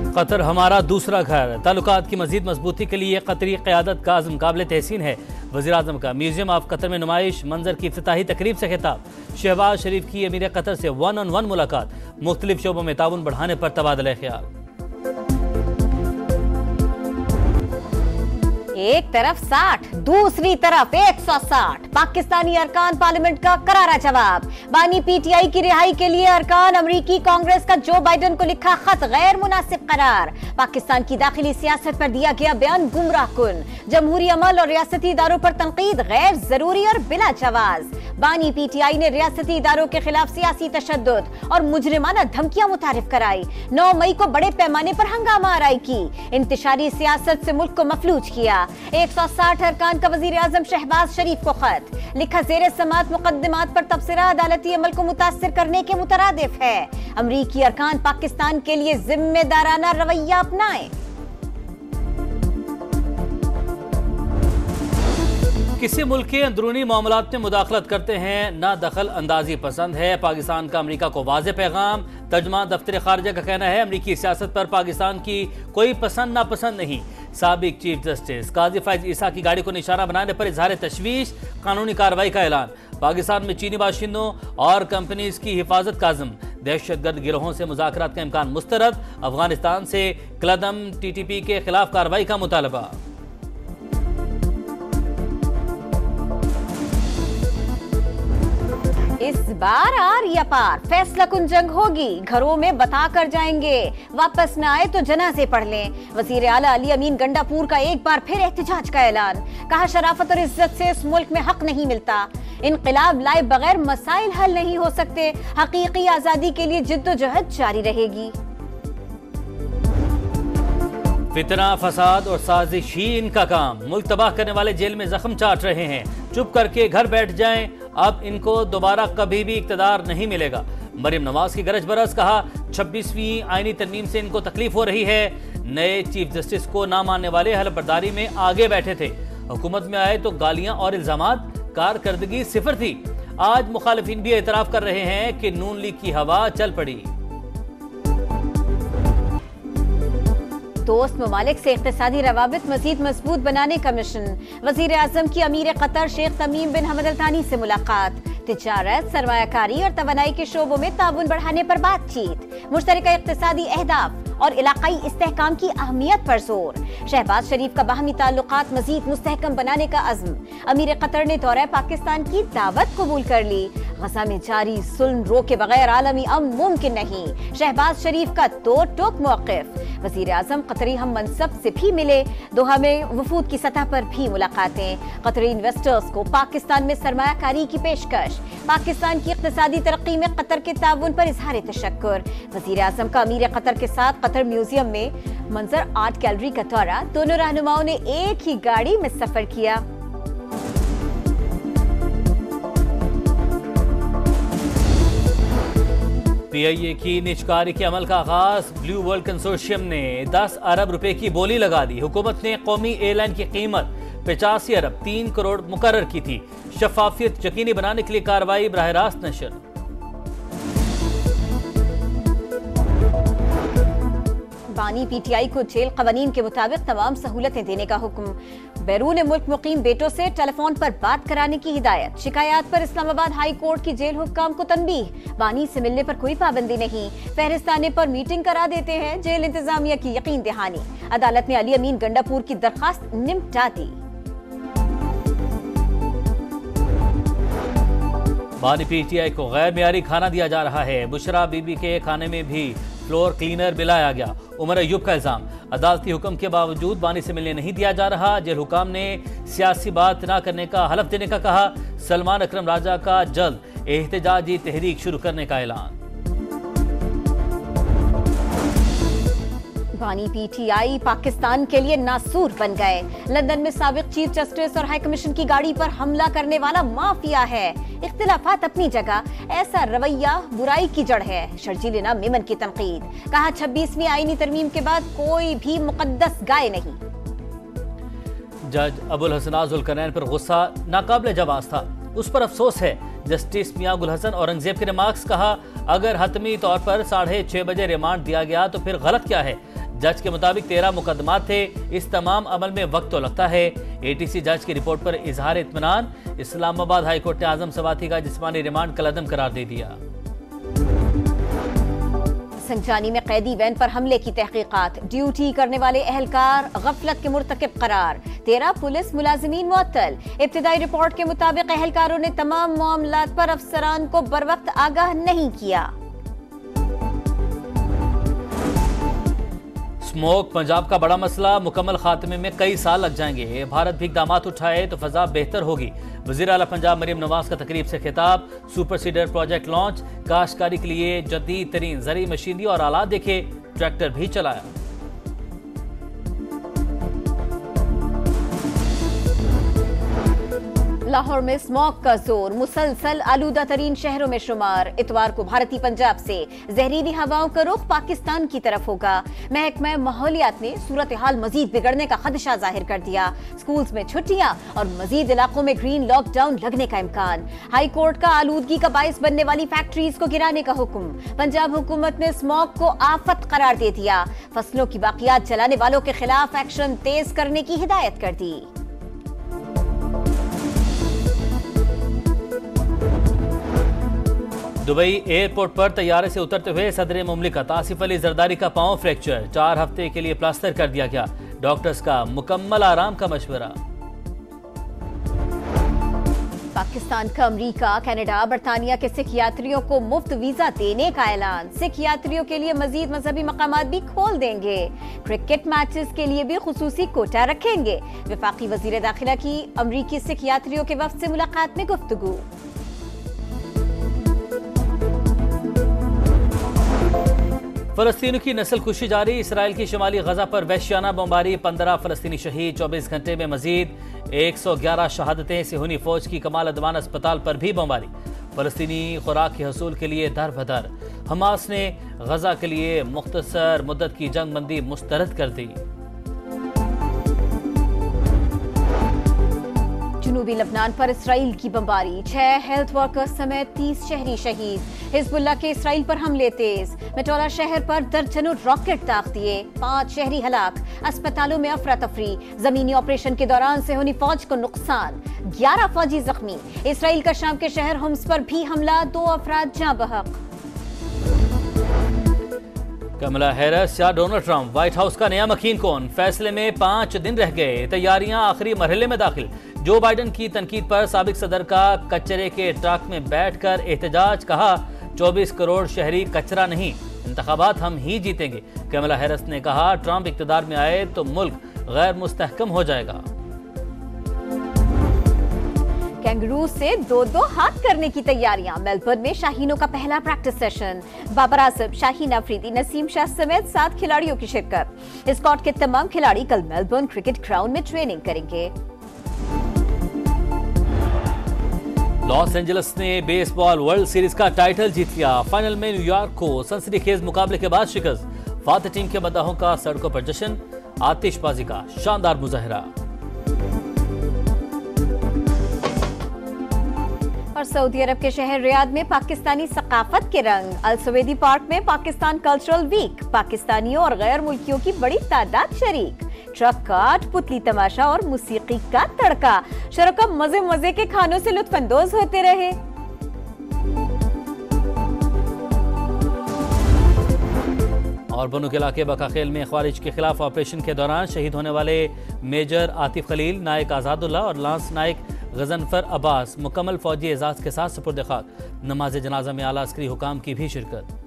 Qatar हमारा दूसरा घर, ताल्लुकात की मजीद मजबूती के लिए कतरी क़यादत का अज़्म काबिल तहसीन है। वज़ीर-ए-आज़म का म्यूजियम ऑफ कतर में नुमाइश मंजर की इफ्तिताही तकरीब से खिताब। शहबाज शरीफ की अमीर कतर से 1-on-1 मुलाकात, मुख्तलिफ शोबों में ताउन बढ़ाने पर तबादला ख्याल। एक तरफ 60, दूसरी तरफ 160। पाकिस्तानी अरकान पार्लियामेंट का करारा जवाब। बानी पीटीआई की रिहाई के लिए अरकान अमरीकी कांग्रेस का जो बाइडेन को लिखा खत गैर मुनासिब करार। पाकिस्तान की दाखिली सियासत पर दिया गया बयान गुमराहकुन। जमहूरी अमल और रियासती इदारों पर तनकीद गैर जरूरी और बिला जवाज। बानी पीटीआई ने रियासती इदारों के खिलाफ सियासी तशद्दुद और मुजरिमाना धमकियां मुतारिफ कराई। 9 मई को बड़े पैमाने पर हंगामा आराई की। इंतशारी सियासत से मुल्क को मफलूज किया। 160 अरकान का वजीर आजम शहबाज शरीफ को खत लिखा, ज़ेरे समात मुकदमात पर तबसरा अदालती अमल को मुतासिर करने के मुतरादिफ है। अमरीकी अरकान पाकिस्तान के लिए जिम्मेदाराना रवैया अपनाएं। किसी मुल्क के अंदरूनी मामलात में मुदाखलत करते हैं ना दखल अंदाजी पसंद है, पाकिस्तान का अमरीका को वाज़ेह पैगाम। तर्जुमान दफ्तर खारजा का कहना है, अमरीकी सियासत पर पाकिस्तान की कोई पसंद नापसंद नहीं। साबिक चीफ जस्टिस काजी फैज ईसा की गाड़ी को निशाना बनाने पर इजहार तशवीश, कानूनी कार्रवाई का ऐलान। पाकिस्तान में चीनी बाशिंदों और कंपनीज की हिफाजत का अज़्म। दहशतगर्द गिरोहों से मुज़ाकरात का इम्कान मुस्तरद। अफगानिस्तान से कलदम TTP के खिलाफ कार्रवाई का मुतालबा। इस बार आर या पार फैसला कुन जंग होगी, घरों में बता कर जाएंगे, वापस न आए तो जनाजे पढ़ लें। वजीर आला अली अमीन गंडापुर का एक बार फिर एहतजाज का ऐलान। कहा, शराफत और इज्जत से इस मुल्क में हक नहीं मिलता। इनकलाब लाए बगैर मसाइल हल नहीं हो सकते। हकीकी आजादी के लिए जिद्दोजहद जारी रहेगी। फितना, फसाद और साजिशीन का काम। मुल्क तबाह करने वाले जेल में जख्म चाट रहे हैं। चुप करके घर बैठ जाएं, अब इनको दोबारा कभी भी इक्तदार नहीं मिलेगा। मरियम नवाज की गरज बरस। कहा, 26वीं आईनी तरमीम से इनको तकलीफ हो रही है। नए चीफ जस्टिस को ना मानने वाले हलफबरदारी में आगे बैठे थे। हुकूमत में आए तो गालियां और इल्जामात, कारकर्दगी सिफर थी। आज मुखालिफिन भी एतराफ कर रहे हैं कि नून लीग की हवा चल पड़ी। दोस्त ममालिक से इक़्तिसादी रवाबित मजीद मजबूत बनाने का मिशन। वज़ीर आज़म की अमीर कतर शेख तमीम बिन हमद अल थानी से मुलाकात। तिजारत, सरमायाकारी और तवानाई के शोबों में ताउन बढ़ाने पर बातचीत। मुश्तरका इक़्तिसादी अहदाफ और इलाकाई इस्तेहकाम की अहमियत पर जोर। शहबाज शरीफ का बाहमी ताल्लुकात मजीद मुस्तहकम बनाने का अज़्म। अमीर कतर ने दौरा पाकिस्तान की दावत कबूल कर ली। गजा में जारी सुल्ह रोके बगैर आलमी अमन मुमकिन नहीं। शहबाज शरीफ का दो टोक मौक़िफ। वज़ीर आज़म कतरी हम मनसब से भी मिले। दोहा में वफूद की सतह पर भी मुलाकातें। कतरी इन्वेस्टर्स को पाकिस्तान में सरमायाकारी की पेशकश। पाकिस्तान की इक़्तिसादी तरक्की में कतर के ताउन पर इजहार तशक्कुर। वज़ीर आज़म का अमीर कतर के साथ कतर म्यूजियम में मंजर आर्ट गैलरी का दौरा। दोनों रहनुमाओं ने एक ही गाड़ी में सफर किया। PIA की निजकारी के अमल का आगाज। ब्लू वर्ल्ड कंसोर्शियम ने 10 अरब रुपए की बोली लगा दी। हुकूमत ने कौमी एयरलाइन की कीमत 85 अरब 3 करोड़ मुकर्रर की थी। शफाफियत यकीनी बनाने के लिए कार्रवाई बराह रास्त नशर। बानी पीटीआई को जेल कवानीन के मुताबिक तमाम सहूलतें देने का हुक्म। बैरून मुल्क मुकीम बेटों से टेलीफोन पर बात कराने की हिदायत। शिकायत पर इस्लामाबाद हाई कोर्ट की जेल हुक्काम को तनबीह। बानी से मिलने पर कोई पाबंदी नहीं, फहरिस्त आने पर मीटिंग करा देते हैं। जेल इंतजामिया की यकीन दहानी। अदालत ने अली अमीन गंडापुर की दरखास्त निपटा दी। बानी पीटीआई को गैर मियारी खाना दिया जा रहा है। बुशरा बीबी के खाने में भी फ्लोर क्लीनर मिलाया गया। उमर अयूब का इल्जाम, अदालती हुक्म के बावजूद बानी से मिलने नहीं दिया जा रहा। जेल हुकाम ने सियासी बात न करने का हलफ देने का कहा। सलमान अकरम राजा का जल्द एहतजाजी तहरीक शुरू करने का ऐलान। बानी पीटीआई पाकिस्तान के लिए नासूर बन गए। लंदन में साबिक चीफ जस्टिस और हाई कमीशन की गाड़ी पर हमला करने वाला माफिया है। इख्तिलाफात अपनी जगह, ऐसा रवैया बुराई की जड़ है। शर्जील इनाम मेमन की तनकीद। कहा, 26वीं आईनी तरमीम के बाद कोई भी मुकद्दस गाय नहीं। जज अबुल हसन जुल्करनैन पर गुस्सा नाकाबिले जवाब था। उस पर अफसोस है। जस्टिस मियां गुल हसन औरंगजेब के रिमार्क्स, कहा अगर हतमी तौर पर 6:30 बजे रिमांड दिया गया तो फिर गलत क्या है। जज के मुताबिक 13 मुकदमात थे, इस तमाम अमल में वक्त तो लगता है। एटीसी जज की रिपोर्ट पर इजहार इत्मीनान। इस्लामाबाद हाईकोर्ट ने आजम सवाती का जिस्मानी रिमांड कलअदम करार दे दिया। संजानी में कैदी वैन पर हमले की तहकीकात, ड्यूटी करने वाले एहलकार गफलत के मुर्तकिब करार, 13 पुलिस मुलाजिमीन मुअत्तल। इब्तिदाई रिपोर्ट के मुताबिक एहलकारों ने तमाम मामलात पर अफसरान को बरवक्त आगाह नहीं किया। स्मोक पंजाब का बड़ा मसला, मुकम्मल खात्मे में कई साल लग जाएंगे। भारत भी इक़दामात उठाए तो फजा बेहतर होगी। वज़ीर आला पंजाब मरीम नवाज का तकरीब से खिताब। सुपर सीडर प्रोजेक्ट लॉन्च, काश्तकारी के लिए जदीद तरीन ज़री मशीनरी और आलात देखे, ट्रैक्टर भी चलाया। लाहौर में स्मॉग का जोर, मुसलसल आलूदा तरीन शहरों में शुमार। इतवार को भारतीय पंजाब से जहरीली हवाओं का रुख पाकिस्तान की तरफ होगा। महकमा माहौलियात ने सूरत हाल मजीद बिगड़ने का खदशा जाहिर कर दिया। स्कूल्स में छुट्टियां और मजीद इलाकों में ग्रीन लॉकडाउन लगने का इम्कान। हाई कोर्ट का आलूदगी का बाइस बनने वाली फैक्ट्रीज को गिराने का हुक्म। पंजाब हुकूमत ने स्मॉग को आफत करार दे दिया। फसलों की बाकियात जलाने वालों के खिलाफ एक्शन तेज करने की हिदायत कर दी। दुबई एयरपोर्ट पर तैयारे से उतरते हुए सदर मुमलिकत आसिफ अली जरदारी का पांव फ्रैक्चर, 4 हफ्ते के लिए प्लास्टर कर दिया गया। डॉक्टर्स का मुकम्मल आराम का मशवरा। पाकिस्तान का अमेरिका, कनाडा, बरतानिया के सिख यात्रियों को मुफ्त वीजा देने का ऐलान। सिख यात्रियों के लिए मजीद मजहबी मकामात भी खोल देंगे। क्रिकेट मैचेस के लिए भी खुसूसी कोटा रखेंगे। वफाकी वजीर दाखिला की अमेरिकी सिख यात्रियों के वफ्द से मुलाकात में गुफ्तगू। फलस्तीनियों की नस्ल खुशी जारी, इसराइल की शुमाली गजा पर वहशियाना बमबारी, 15 फलस्तीनी शहीद। 24 घंटे में मजीद 111 शहादतें। सिहूनी फौज की कमाल अदवान अस्पताल पर भी बमबारी। फलस्तीनी खुराक के हसूल के लिए दर बदर। हमास ने गजा के लिए मुख्तसर मुद्दत की जंग बंदी मुस्तरद कर दी। जनूबी लबनान पर इसराइल की बमबारी, 6 हेल्थ वर्कर्स समेत 30 शहरी शहीद। हिजबुल्लाह के इसराइल पर हमले तेज। मेटोला शहर पर दर्जनों रॉकेट दाग दिए, 5 शहरी हलाक। अस्पतालों में अफरा तफरी। जमीनी ऑपरेशन के दौरान सिहूनी फौज को नुकसान, 11 फौजी जख्मी। इसराइल का शाम के शहर हुम्स पर भी हमला, 2 अफराद जाँ बहक। कमला हैरिस या डोनाल्ड ट्रंप, व्हाइट हाउस का नया मकीन कौन? फैसले में 5 दिन रह गए, तैयारियां आखिरी मरहले में दाखिल। जो बाइडन की तनकीद पर साबिक सदर का कचरे के ट्रक में बैठकर एहतजाज, कहा 24 करोड़ शहरी कचरा नहीं, इंतखाबात हम ही जीतेंगे। कमला हैरिस ने कहा ट्रंप इक्तदार में आए तो मुल्क गैर मुस्तहकम हो जाएगा। कैंगरू से 2-2 हाथ करने की तैयारियां। मेलबर्न में शाहीनों का पहला प्रैक्टिस सेशन। बाबर आजम, शाहीन अफरीदी, नसीम शाह समेत 7 खिलाड़ियों की शिरकत। स्कॉट के तमाम खिलाड़ी कल मेलबर्न क्रिकेट ग्राउंड में ट्रेनिंग करेंगे। लॉस एंजलिस ने बेसबॉल वर्ल्ड सीरीज का टाइटल जीत लिया। फाइनल में न्यूयॉर्क को सनसनीखेज मुकाबले के बाद शिकस्त। फातह टीम के मद्दाहों का सड़कों पर जश्न, आतिशबाजी का शानदार मुजाहरा। और सऊदी अरब के शहर रियाद में पाकिस्तानी सकाफत के रंग। अल सवेदी पार्क में पाकिस्तान कल्चरल वीक, पाकिस्तानियों और गैर मुल्कियों की बड़ी तादाद शरीक। ट्रक काट, पुतली तमाशा और मुसीकी का तड़का। शरका मजे मजे के खानों से लुत्फानंदोज होते रहे। और बनुक इलाके बकाखेल में ख्वारिज के खिलाफ ऑपरेशन के दौरान शहीद होने वाले मेजर आतिफ खलील, नायक आजादुल्लाह और लांस नायक गजनफर अब्बास मुकम्मल फौजी एजाज के साथ सुपुर्द खाक। नमाज जनाजा में आला अस्करी हुकाम की भी शिरकत।